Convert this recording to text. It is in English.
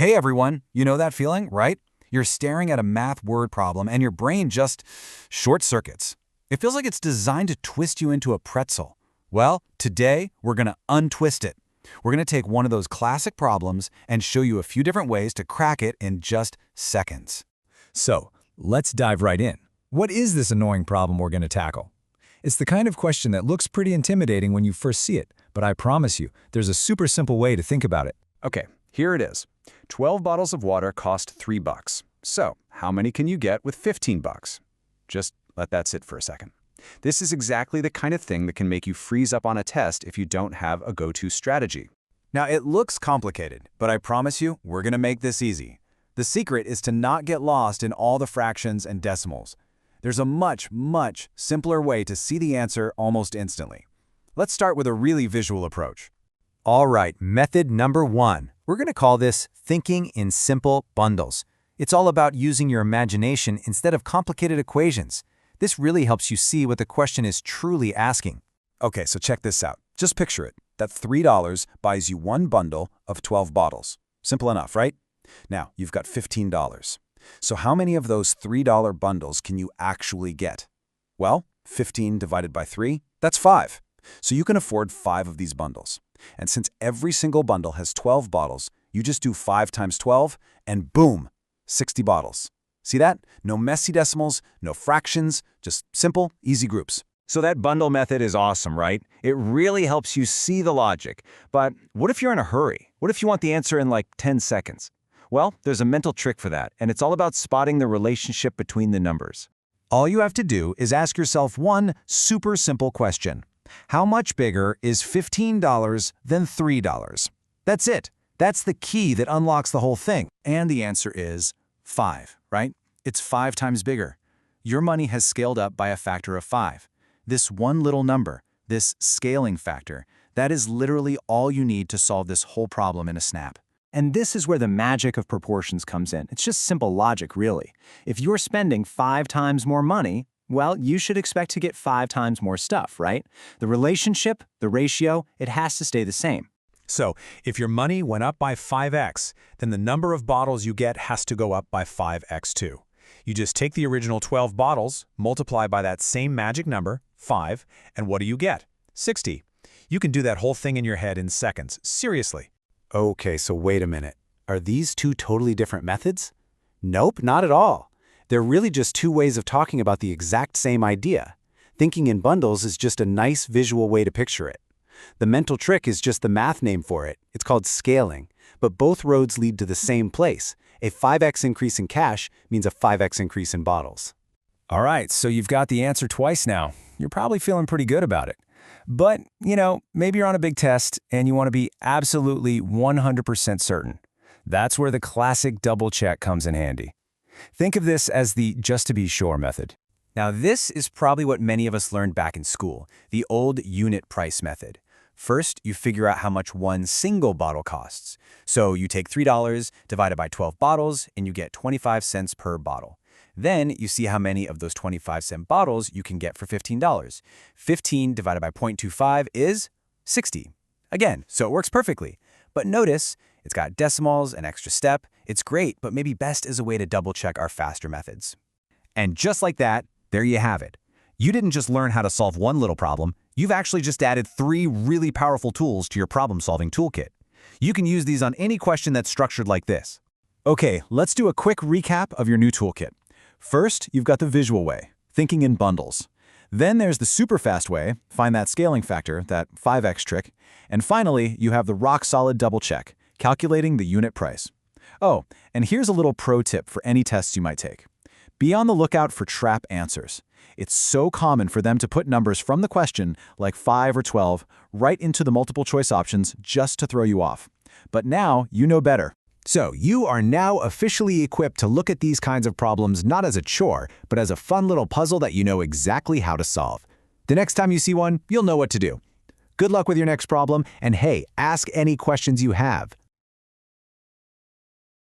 Hey everyone, you know that feeling, right? You're staring at a math word problem and your brain just short circuits. It feels like it's designed to twist you into a pretzel. Well, today we're going to untwist it. We're going to take one of those classic problems and show you a few different ways to crack it in just seconds. So, let's dive right in. What is this annoying problem we're going to tackle? It's the kind of question that looks pretty intimidating when you first see it, but I promise you, there's a super simple way to think about it. Okay, here it is. 12 bottles of water cost $3. So, how many can you get with $15? Just let that sit for a second. This is exactly the kind of thing that can make you freeze up on a test if you don't have a go-to strategy. Now, it looks complicated, but I promise you, we're going to make this easy. The secret is to not get lost in all the fractions and decimals. There's a much simpler way to see the answer almost instantly. Let's start with a really visual approach. All right, method number 1. We're going to call this thinking in simple bundles. It's all about using your imagination instead of complicated equations. This really helps you see what the question is truly asking. Okay, so check this out. Just picture it. That $3 buys you one bundle of 12 bottles. Simple enough, right? Now, you've got $15. So how many of those $3 bundles can you actually get? Well, 15 divided by 3, that's 5. So you can afford 5 of these bundles. And since every single bundle has 12 bottles, you just do 5 times 12, and boom, 60 bottles. See that? No messy decimals, no fractions, just simple, easy groups. So that bundle method is awesome, right? It really helps you see the logic. But what if you're in a hurry? What if you want the answer in like 10 seconds? Well, there's a mental trick for that, and it's all about spotting the relationship between the numbers. All you have to do is ask yourself one super simple question. How much bigger is $15 than $3? That's it. That's the key that unlocks the whole thing. And the answer is 5, right? It's 5 times bigger. Your money has scaled up by a factor of 5. This one little number, this scaling factor, that is literally all you need to solve this whole problem in a snap. And this is where the magic of proportions comes in. It's just simple logic, really. If you're spending 5 times more money, well, you should expect to get 5 times more stuff, right? The relationship, the ratio, it has to stay the same. So, if your money went up by 5x, then the number of bottles you get has to go up by 5x too. You just take the original 12 bottles, multiply by that same magic number, 5, and what do you get? 60. You can do that whole thing in your head in seconds, seriously. Okay, so wait a minute. Are these two totally different methods? Nope, not at all. They're really just two ways of talking about the exact same idea. Thinking in bundles is just a nice visual way to picture it. The mental trick is just the math name for it. It's called scaling. But both roads lead to the same place. A 5x increase in cash means a 5x increase in bottles. All right, so you've got the answer twice now. You're probably feeling pretty good about it. But, maybe you're on a big test and you want to be absolutely 100% certain. That's where the classic double check comes in handy. Think of this as the just to be sure method. Now, this is probably what many of us learned back in school, the old unit price method. First, you figure out how much one single bottle costs. So you take $3 divided by 12 bottles and you get 25 cents per bottle. Then you see how many of those 25-cent bottles you can get for $15. 15 divided by 0.25 is 60. Again, so it works perfectly. But notice, it's got decimals, an extra step. It's great, but maybe best as a way to double-check our faster methods. And just like that, there you have it. You didn't just learn how to solve one little problem, you've actually just added 3 really powerful tools to your problem-solving toolkit. You can use these on any question that's structured like this. Okay, let's do a quick recap of your new toolkit. First, you've got the visual way, thinking in bundles. Then there's the super fast way, find that scaling factor, that 5x trick. And finally, you have the rock-solid double check, calculating the unit price. Oh, and here's a little pro tip for any tests you might take. Be on the lookout for trap answers. It's so common for them to put numbers from the question, like 5 or 12, right into the multiple choice options just to throw you off. But now you know better. So you are now officially equipped to look at these kinds of problems not as a chore, but as a fun little puzzle that you know exactly how to solve. The next time you see one, you'll know what to do. Good luck with your next problem, and hey, ask any questions you have.